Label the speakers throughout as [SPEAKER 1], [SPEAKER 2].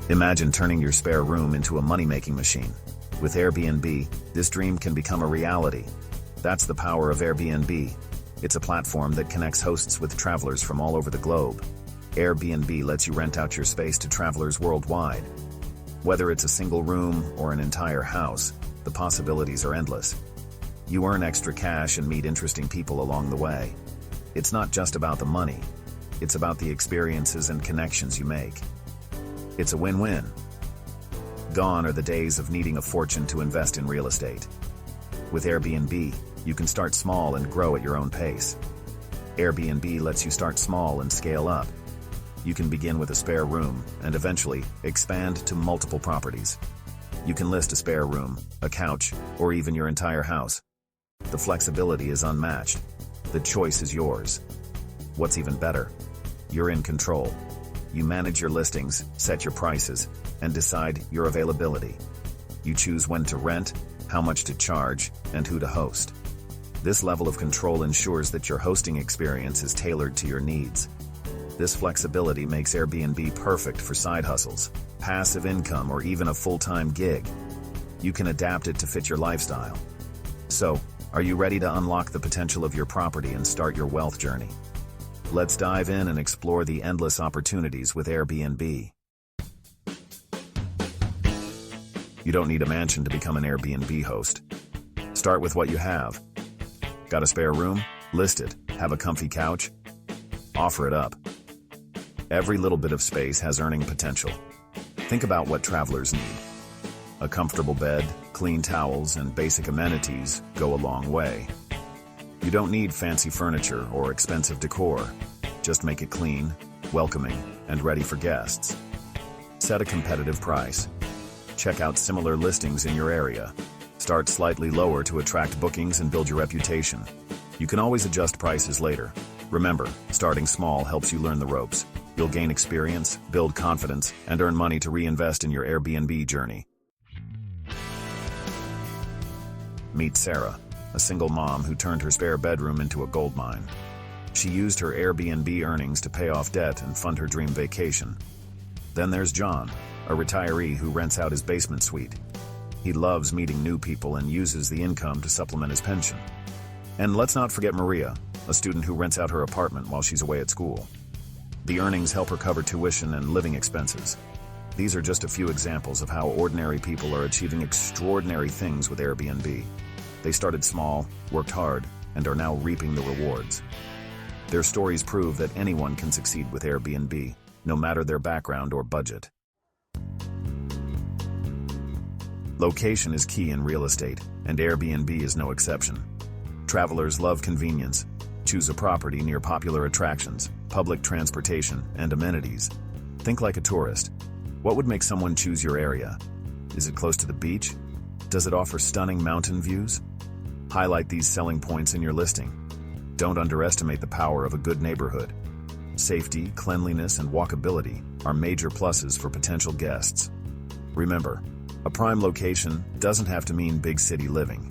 [SPEAKER 1] Imagine turning your spare room into a money-making machine. With Airbnb, this dream can become a reality. That's the power of Airbnb. It's a platform that connects hosts with travelers from all over the globe. Airbnb lets you rent out your space to travelers worldwide. Whether it's a single room or an entire house, the possibilities are endless. You earn extra cash and meet interesting people along the way. It's not just about the money. It's about the experiences and connections you make. It's a win-win. Gone are the days of needing a fortune to invest in real estate. With Airbnb, you can start small and grow at your own pace. Airbnb lets you start small and scale up. You can begin with a spare room and eventually expand to multiple properties. You can list a spare room, a couch, or even your entire house. The flexibility is unmatched. The choice is yours. What's even better? You're in control. You manage your listings, set your prices, and decide your availability. You choose when to rent, how much to charge, and who to host. This level of control ensures that your hosting experience is tailored to your needs. This flexibility makes Airbnb perfect for side hustles, passive income, or even a full-time gig. You can adapt it to fit your lifestyle. So, are you ready to unlock the potential of your property and start your wealth journey? Let's dive in and explore the endless opportunities with Airbnb. You don't need a mansion to become an Airbnb host. Start with what you have. Got a spare room? List it. Have a comfy couch? Offer it up. Every little bit of space has earning potential. Think about what travelers need. A comfortable bed, clean towels, and basic amenities go a long way. You don't need fancy furniture or expensive decor. Just make it clean, welcoming, and ready for guests. Set a competitive price. Check out similar listings in your area. Start slightly lower to attract bookings and build your reputation. You can always adjust prices later. Remember, starting small helps you learn the ropes. You'll gain experience, build confidence, and earn money to reinvest in your Airbnb journey. Meet Sarah, a single mom who turned her spare bedroom into a goldmine. She used her Airbnb earnings to pay off debt and fund her dream vacation. Then there's John, a retiree who rents out his basement suite. He loves meeting new people and uses the income to supplement his pension. And let's not forget Maria, a student who rents out her apartment while she's away at school. The earnings help her cover tuition and living expenses. These are just a few examples of how ordinary people are achieving extraordinary things with Airbnb. They started small, worked hard, and are now reaping the rewards. Their stories prove that anyone can succeed with Airbnb, no matter their background or budget. Location is key in real estate, and Airbnb is no exception. Travelers love convenience. Choose a property near popular attractions, public transportation, and amenities. Think like a tourist. What would make someone choose your area? Is it close to the beach? Does it offer stunning mountain views? Highlight these selling points in your listing. Don't underestimate the power of a good neighborhood. Safety, cleanliness, and walkability are major pluses for potential guests. Remember, a prime location doesn't have to mean big city living.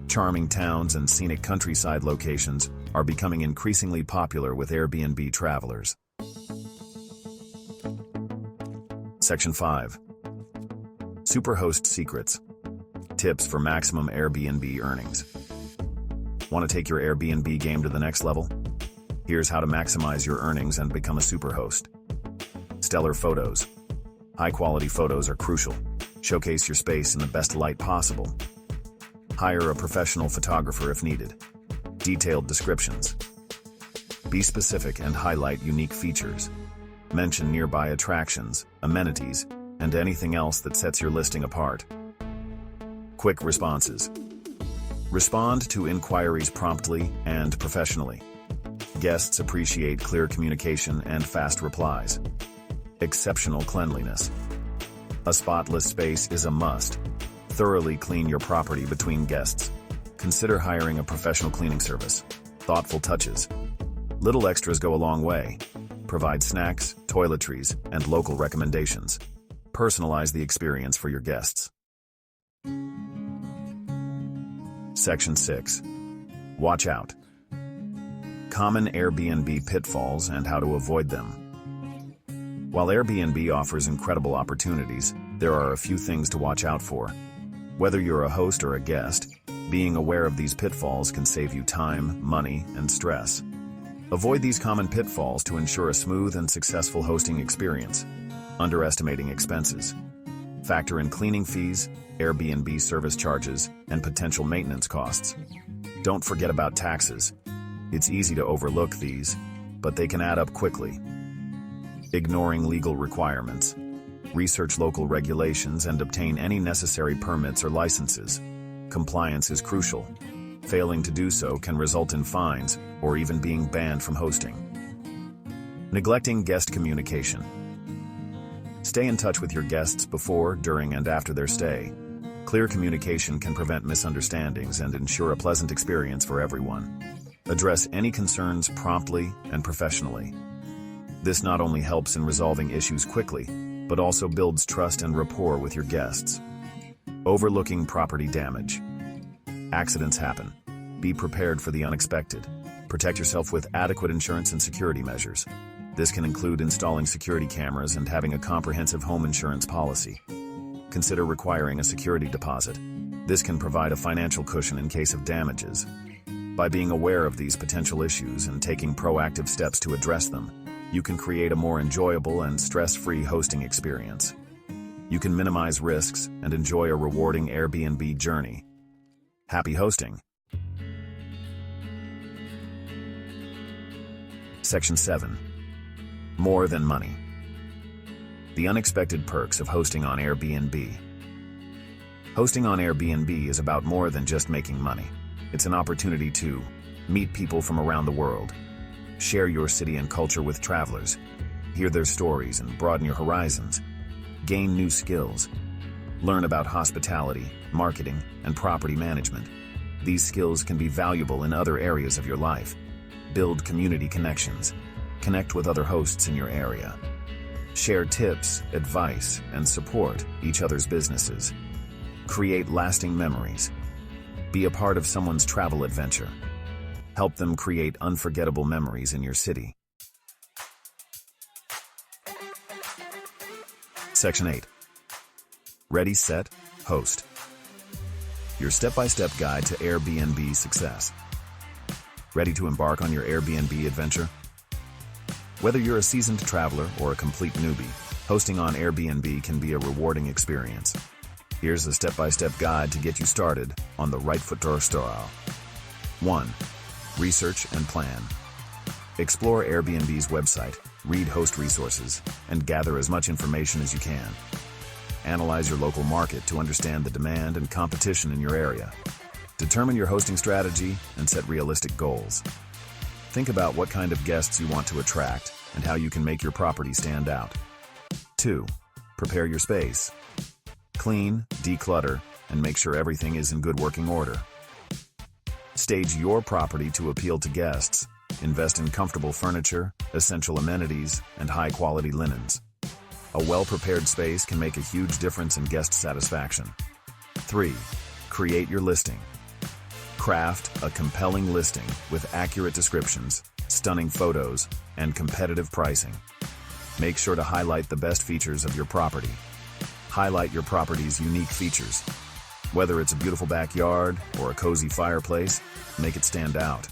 [SPEAKER 1] Charming towns and scenic countryside locations are becoming increasingly popular with Airbnb travelers. Section 5. Superhost Secrets. Tips for maximum Airbnb earnings. Want to take your Airbnb game to the next level? Here's how to maximize your earnings and become a superhost. Stellar photos. High-quality photos are crucial. Showcase your space in the best light possible. Hire a professional photographer if needed. Detailed descriptions. Be specific and highlight unique features. Mention nearby attractions, amenities, and anything else that sets your listing apart. Quick responses. Respond to inquiries promptly and professionally. Guests appreciate clear communication and fast replies. Exceptional cleanliness. A spotless space is a must. Thoroughly clean your property between guests. Consider hiring a professional cleaning service. Thoughtful touches. Little extras go a long way. Provide snacks, toiletries, and local recommendations. Personalize the experience for your guests. Section 6. Watch out. Common Airbnb pitfalls and how to avoid them. While Airbnb offers incredible opportunities, there are a few things to watch out for. Whether you're a host or a guest, being aware of these pitfalls can save you time, money, and stress. Avoid these common pitfalls to ensure a smooth and successful hosting experience. Underestimating expenses. Factor in cleaning fees, Airbnb service charges, and potential maintenance costs. Don't forget about taxes. It's easy to overlook these, but they can add up quickly. Ignoring legal requirements. Research local regulations and obtain any necessary permits or licenses. Compliance is crucial. Failing to do so can result in fines or even being banned from hosting. Neglecting guest communication. Stay in touch with your guests before, during, and after their stay. Clear communication can prevent misunderstandings and ensure a pleasant experience for everyone. Address any concerns promptly and professionally. This not only helps in resolving issues quickly, but also builds trust and rapport with your guests. Overlooking property damage. Accidents happen. Be prepared for the unexpected. Protect yourself with adequate insurance and security measures. This can include installing security cameras and having a comprehensive home insurance policy. Consider requiring a security deposit. This can provide a financial cushion in case of damages. By being aware of these potential issues and taking proactive steps to address them, you can create a more enjoyable and stress-free hosting experience. You can minimize risks and enjoy a rewarding Airbnb journey. Happy hosting! Section 7. More than money. The unexpected perks of hosting on Airbnb. Hosting on Airbnb is about more than just making money. It's an opportunity to meet people from around the world, share your city and culture with travelers, hear their stories and broaden your horizons, gain new skills, learn about hospitality, marketing, and property management. These skills can be valuable in other areas of your life. Build community connections, connect with other hosts in your area, share tips, advice, and support each other's businesses. Create lasting memories. Be a part of someone's travel adventure. Help them create unforgettable memories in your city. Section 8. Ready, set, host. Your step-by-step guide to Airbnb success. Ready to embark on your Airbnb adventure? Whether you're a seasoned traveler or a complete newbie, hosting on Airbnb can be a rewarding experience. Here's a step-by-step guide to get you started on the right foot style. 1. Research and plan. Explore Airbnb's website, read host resources, and gather as much information as you can. Analyze your local market to understand the demand and competition in your area. Determine your hosting strategy and set realistic goals. Think about what kind of guests you want to attract and how you can make your property stand out. 2. Prepare your space. Clean, declutter, and make sure everything is in good working order. Stage your property to appeal to guests. Invest in comfortable furniture, essential amenities, and high-quality linens. A well-prepared space can make a huge difference in guest satisfaction. 3. Create your listing. Craft a compelling listing with accurate descriptions, stunning photos, and competitive pricing. Make sure to highlight the best features of your property. Highlight your property's unique features. Whether it's a beautiful backyard or a cozy fireplace, make it stand out.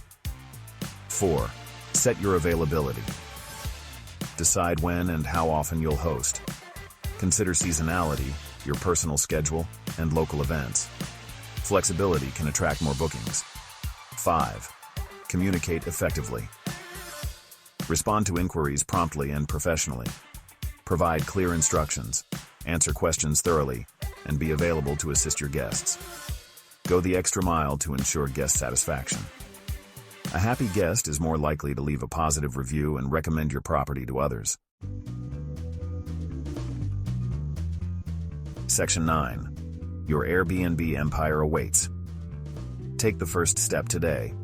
[SPEAKER 1] 4. Set your availability. Decide when and how often you'll host. Consider seasonality, your personal schedule, and local events. Flexibility can attract more bookings. 5. Communicate effectively. Respond to inquiries promptly and professionally. Provide clear instructions, answer questions thoroughly, and be available to assist your guests. Go the extra mile to ensure guest satisfaction. A happy guest is more likely to leave a positive review and recommend your property to others. Section 9. Your Airbnb empire awaits. Take the first step today.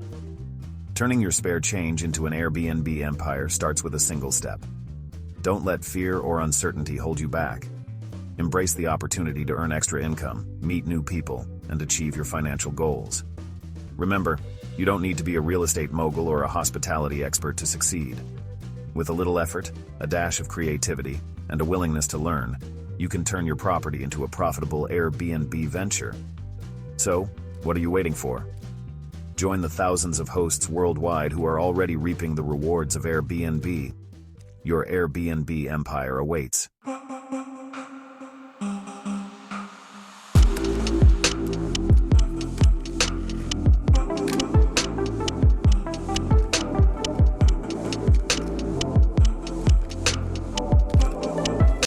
[SPEAKER 1] Turning your spare change into an Airbnb empire starts with a single step. Don't let fear or uncertainty hold you back. Embrace the opportunity to earn extra income, meet new people, and achieve your financial goals. Remember, you don't need to be a real estate mogul or a hospitality expert to succeed. With a little effort, a dash of creativity, and a willingness to learn, you can turn your property into a profitable Airbnb venture. So, what are you waiting for? Join the thousands of hosts worldwide who are already reaping the rewards of Airbnb. Your Airbnb empire awaits.